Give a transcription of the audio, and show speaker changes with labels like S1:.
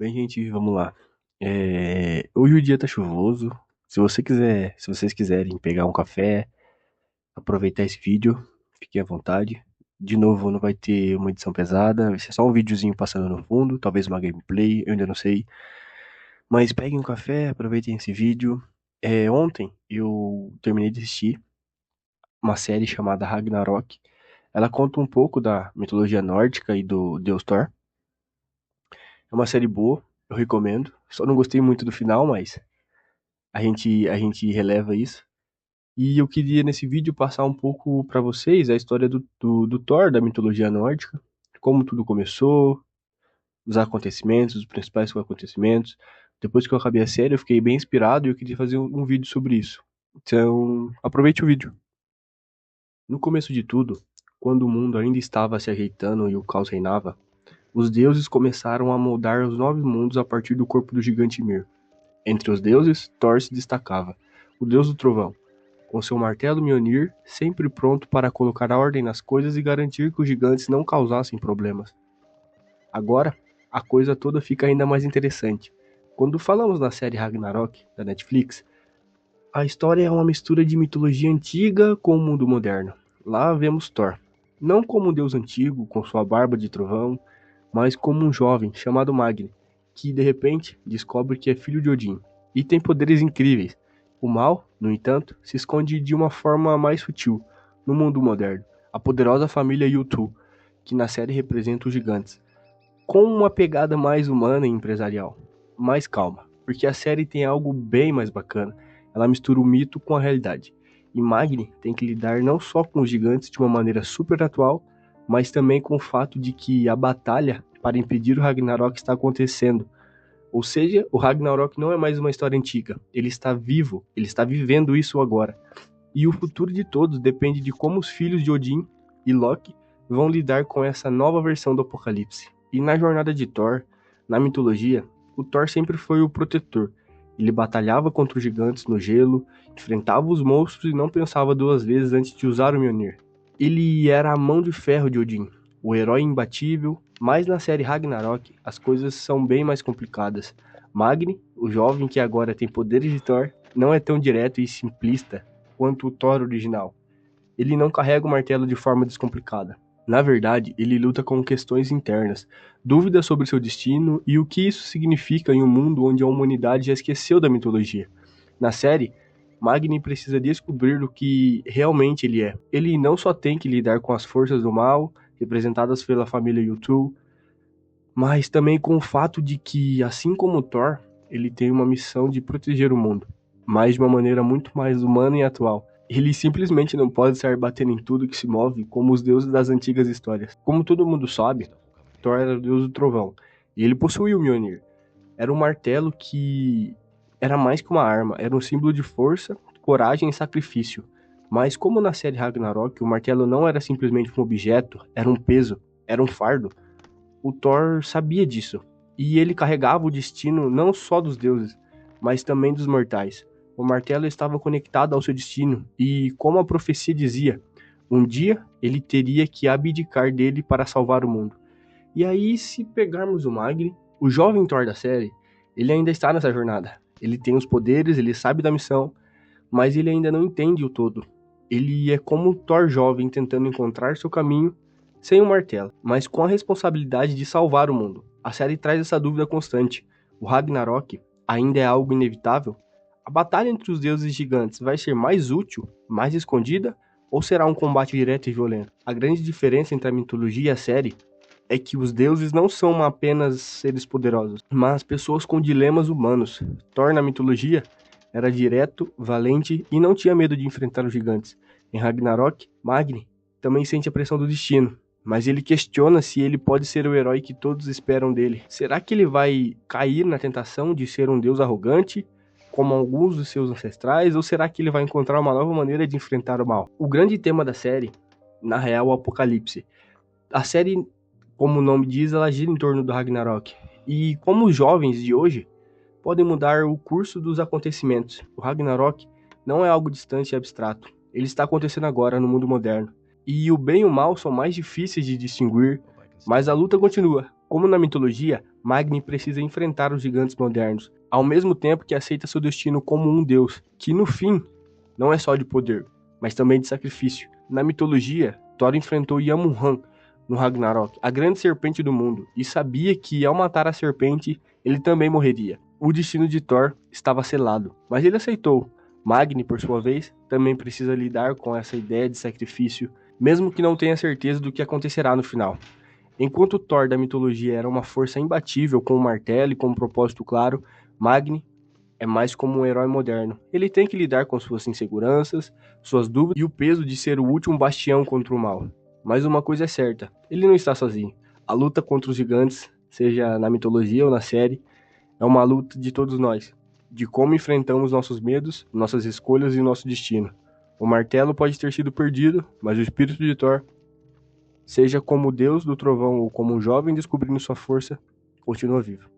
S1: Bem, gente, vamos lá. Hoje o dia tá chuvoso. Se vocês quiserem pegar um café, aproveitar esse vídeo, fiquem à vontade. De novo, não vai ter uma edição pesada, vai ser só um videozinho passando no fundo, talvez uma gameplay, eu ainda não sei. Mas peguem um café, aproveitem esse vídeo. Ontem eu terminei de assistir uma série chamada Ragnarok. Ela conta um pouco da mitologia nórdica e do deus Thor. É uma série boa, eu recomendo. Só não gostei muito do final, mas a gente releva isso. E eu queria nesse vídeo passar um pouco para vocês a história do Thor, da mitologia nórdica, como tudo começou, os acontecimentos, os principais acontecimentos. Depois que eu acabei a série, eu fiquei bem inspirado e eu queria fazer um vídeo sobre isso. Então, aproveite o vídeo. No começo de tudo, quando o mundo ainda estava se ajeitando e o caos reinava, os deuses começaram a moldar os nove mundos a partir do corpo do gigante Mir. Entre os deuses, Thor se destacava, o deus do trovão, com seu martelo Mjolnir sempre pronto para colocar ordem nas coisas e garantir que os gigantes não causassem problemas. Agora, a coisa toda fica ainda mais interessante. Quando falamos na série Ragnarok, da Netflix, a história é uma mistura de mitologia antiga com o mundo moderno. Lá vemos Thor, não como um deus antigo, com sua barba de trovão, mas como um jovem chamado Magni, que de repente descobre que é filho de Odin e tem poderes incríveis. O mal, no entanto, se esconde de uma forma mais sutil no mundo moderno. A poderosa família Yutu, que na série representa os gigantes, com uma pegada mais humana e empresarial, mais calma, porque a série tem algo bem mais bacana. Ela mistura o mito com a realidade. E Magni tem que lidar não só com os gigantes de uma maneira super atual, mas também com o fato de que a batalha para impedir o Ragnarok está acontecendo. Ou seja, o Ragnarok não é mais uma história antiga. Ele está vivo, ele está vivendo isso agora. E o futuro de todos depende de como os filhos de Odin e Loki vão lidar com essa nova versão do Apocalipse. E na jornada de Thor, na mitologia, o Thor sempre foi o protetor. Ele batalhava contra os gigantes no gelo, enfrentava os monstros e não pensava duas vezes antes de usar o Mjolnir. Ele era a mão de ferro de Odin, o herói imbatível, mas na série Ragnarok as coisas são bem mais complicadas. Magni, o jovem que agora tem poderes de Thor, não é tão direto e simplista quanto o Thor original. Ele não carrega o martelo de forma descomplicada. Na verdade, ele luta com questões internas, dúvidas sobre seu destino e o que isso significa em um mundo onde a humanidade já esqueceu da mitologia. Na série, Magni precisa descobrir o que realmente ele é. Ele não só tem que lidar com as forças do mal, representadas pela família Yutu, mas também com o fato de que, assim como Thor, ele tem uma missão de proteger o mundo, mas de uma maneira muito mais humana e atual. Ele simplesmente não pode sair batendo em tudo que se move como os deuses das antigas histórias. Como todo mundo sabe, Thor era o deus do trovão, e ele possuía o Mjolnir. Era um martelo que era mais que uma arma, era um símbolo de força, coragem e sacrifício. Mas como na série Ragnarok, o martelo não era simplesmente um objeto, era um peso, era um fardo. O Thor sabia disso, e ele carregava o destino não só dos deuses, mas também dos mortais. O martelo estava conectado ao seu destino, e como a profecia dizia, um dia ele teria que abdicar dele para salvar o mundo. E aí, se pegarmos o Magni, o jovem Thor da série, ele ainda está nessa jornada. Ele tem os poderes, ele sabe da missão, mas ele ainda não entende o todo. Ele é como um Thor jovem tentando encontrar seu caminho sem um martelo, mas com a responsabilidade de salvar o mundo. A série traz essa dúvida constante. O Ragnarok ainda é algo inevitável? A batalha entre os deuses gigantes vai ser mais útil, mais escondida, ou será um combate direto e violento? A grande diferença entre a mitologia e a série é que os deuses não são apenas seres poderosos, mas pessoas com dilemas humanos. Thor na mitologia era direto, valente e não tinha medo de enfrentar os gigantes. Em Ragnarok, Magni também sente a pressão do destino, mas ele questiona se ele pode ser o herói que todos esperam dele. Será que ele vai cair na tentação de ser um deus arrogante, como alguns dos seus ancestrais, ou será que ele vai encontrar uma nova maneira de enfrentar o mal? O grande tema da série, na real, é o Apocalipse. A série, como o nome diz, ela gira em torno do Ragnarok. E como os jovens de hoje podem mudar o curso dos acontecimentos. O Ragnarok não é algo distante e abstrato. Ele está acontecendo agora no mundo moderno. E o bem e o mal são mais difíceis de distinguir, mas a luta continua. Como na mitologia, Magni precisa enfrentar os gigantes modernos, ao mesmo tempo que aceita seu destino como um deus, que no fim não é só de poder, mas também de sacrifício. Na mitologia, Thor enfrentou Yamunhan no Ragnarok, a grande serpente do mundo, e sabia que ao matar a serpente, ele também morreria. O destino de Thor estava selado, mas ele aceitou. Magni, por sua vez, também precisa lidar com essa ideia de sacrifício, mesmo que não tenha certeza do que acontecerá no final. Enquanto Thor da mitologia era uma força imbatível com um martelo e com um propósito claro, Magni é mais como um herói moderno. Ele tem que lidar com suas inseguranças, suas dúvidas e o peso de ser o último bastião contra o mal. Mas uma coisa é certa, ele não está sozinho. A luta contra os gigantes, seja na mitologia ou na série, é uma luta de todos nós, de como enfrentamos nossos medos, nossas escolhas e nosso destino. O martelo pode ter sido perdido, mas o espírito de Thor, seja como o deus do trovão ou como um jovem descobrindo sua força, continua vivo.